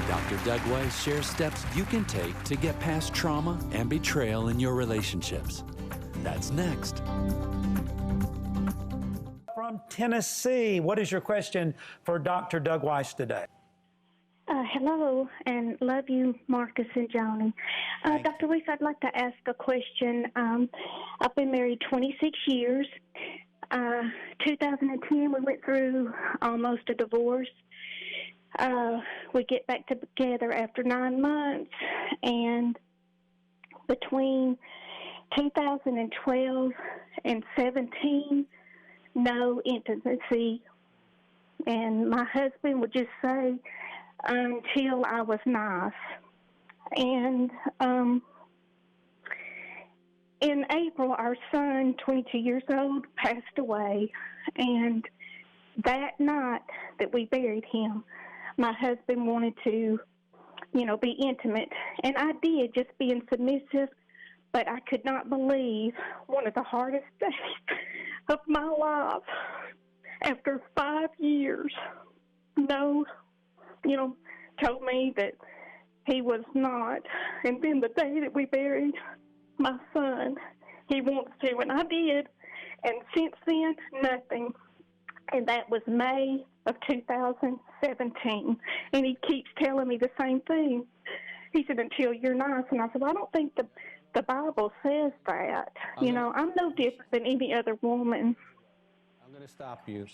Dr. Doug Weiss shares steps you can take to get past trauma and betrayal in your relationships. That's next. From Tennessee, what is your question for Dr. Doug Weiss today? Hello, and love you, Marcus and Joni. Dr. Weiss, I'd like to ask a question. I've been married 26 years. 2010, we went through almost a divorce. We get back together after 9 months, and between 2012 and 17, no intimacy. And my husband would just say, until I was nice. And in April, our son, 22 years old, passed away. And that night that we buried him, my husband wanted to, be intimate. And I did, just being submissive. But I could not believe one of the hardest days of my life, after 5 years, told me that he was not. And then the day that we buried my son, he wants to, and I did. And since then, nothing. And that was May of 2017. And he keeps telling me the same thing. He said, until you're nice. And I said, well, I don't think the Bible says that. I'm no different than any other woman. I'm going to stop you.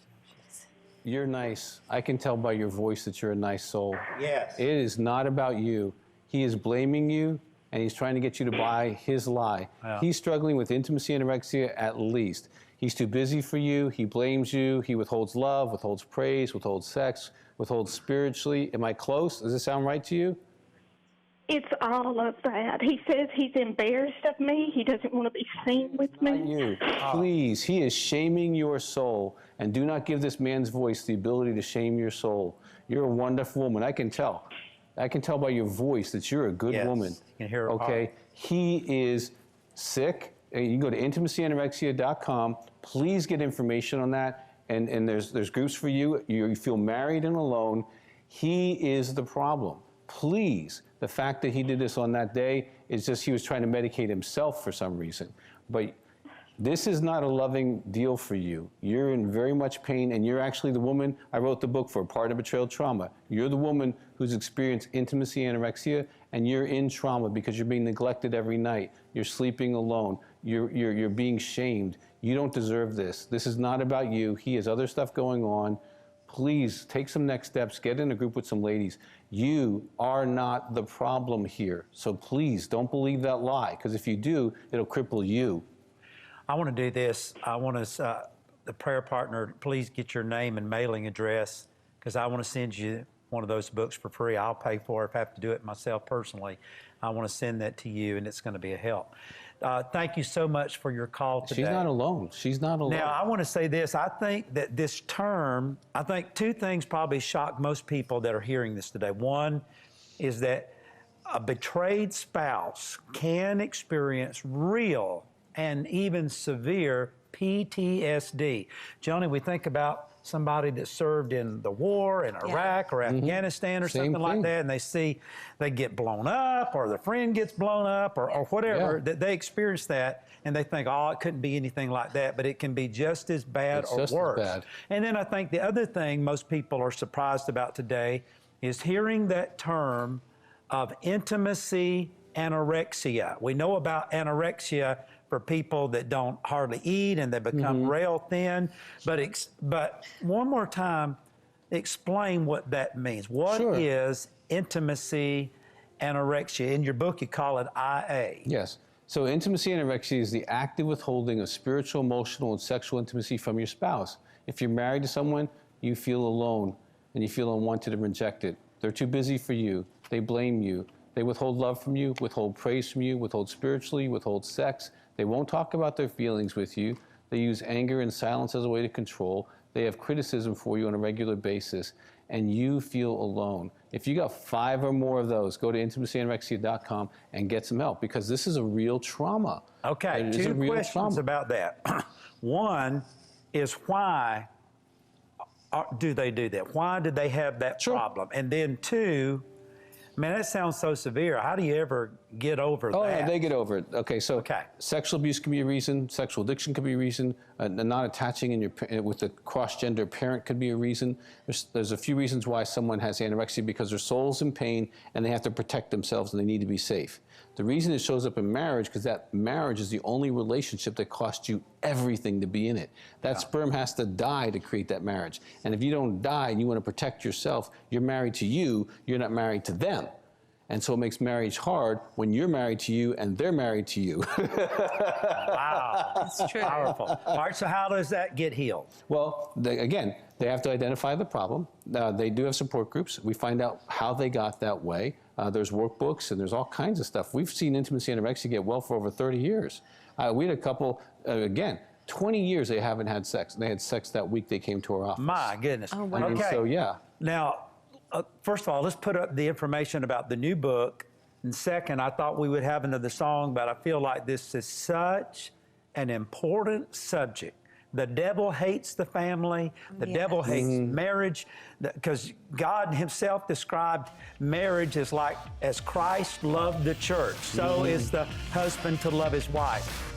You're nice. I can tell by your voice that you're a nice soul. Yes. It is not about you. He is blaming you, and he's trying to get you to buy his lie. Yeah. He's struggling with intimacy anorexia at least. He's too busy for you. He blames you. He withholds love, withholds praise, withholds sex, withholds spiritually. Am I close? Does this sound right to you? It's all of that. He says he's embarrassed of me. He doesn't want to be seen with me. Not you. Please, he is shaming your soul, and do not give this man's voice the ability to shame your soul. You're a wonderful woman. I can tell. I can tell by your voice that you're a good woman. You can hear it. Okay? He is sick. You can go to intimacyanorexia.com. Please get information on that. And there's groups for you. You feel married and alone. He is the problem. Please. The fact that he did this on that day is just he was trying to medicate himself for some reason. But this is not a loving deal for you. You're in very much pain, and you're actually the woman I wrote the book for, Partner Betrayal Trauma. You're the woman who's experienced intimacy anorexia, and you're in trauma because you're being neglected every night. You're sleeping alone. You're being shamed. You don't deserve this. This is not about you. He has other stuff going on. Please take some next steps. Get in a group with some ladies. You are not the problem here. So please don't believe that lie, because if you do, it'll cripple you. I want to do this. I want to, the prayer partner, please get your name and mailing address, because I want to send you one of those books for free. I'll pay for it if I have to do it myself personally. I want to send that to you, and it's going to be a help. Thank you so much for your call today. She's not alone. She's not alone. Now, I want to say this. I think that this term, I think two things probably shock most people that are hearing this today. One is that a betrayed spouse can experience real and even severe PTSD. Joni, we think about somebody that served in the war in Iraq or Afghanistan or something like that, and they get blown up, or their friend gets blown up, or whatever, that they experience that, and they think, oh, it couldn't be anything like that, but it can be just as bad or worse. And then I think the other thing most people are surprised about today is hearing that term of intimacy anorexia. We know about anorexia for people that don't hardly eat and they become rail thin. But one more time, explain what that means. What is intimacy anorexia? In your book, you call it IA. Yes. So intimacy anorexia is the active withholding of spiritual, emotional, and sexual intimacy from your spouse. If you're married to someone, you feel alone and you feel unwanted and rejected. They're too busy for you. They blame you. They withhold love from you, withhold praise from you, withhold spiritually, withhold sex. They won't talk about their feelings with you. They use anger and silence as a way to control. They have criticism for you on a regular basis, and you feel alone. If you got 5 or more of those, go to intimacyanorexia.com and get some help, because this is a real trauma. Okay, 2 questions about that. One is, why do they do that? Why did they have that problem? And then 2, Man, that sounds so severe. How do you ever get over Oh, that? yeah, they get over it. Okay, so Okay. sexual abuse can be a reason. Sexual addiction can be a reason. Not attaching with the cross-gender parent could be a reason. There's a few reasons why someone has anorexia, because their soul's in pain and they have to protect themselves and they need to be safe. The reason it shows up in marriage, because that marriage is the only relationship that costs you everything to be in it. That sperm has to die to create that marriage. And if you don't die and you want to protect yourself, you're married to you, you're not married to them. And so it makes marriage hard when you're married to you and they're married to you. Wow. That's true. Powerful. All right, so how does that get healed? Well, again, they have to identify the problem. They do have support groups. We find out how they got that way. There's workbooks and there's all kinds of stuff. We've seen intimacy anorexia get well for over 30 years. We had a couple, again, 20 years they haven't had sex. They had sex that week they came to our office. My goodness. Oh, wow. Okay. So, yeah. Now, first of all, let's put up the information about the new book. And second, I thought we would have another song, but I feel like this is such an important subject. The devil hates the family. The devil hates marriage, because God himself described marriage as Christ loved the church. So is the husband to love his wife.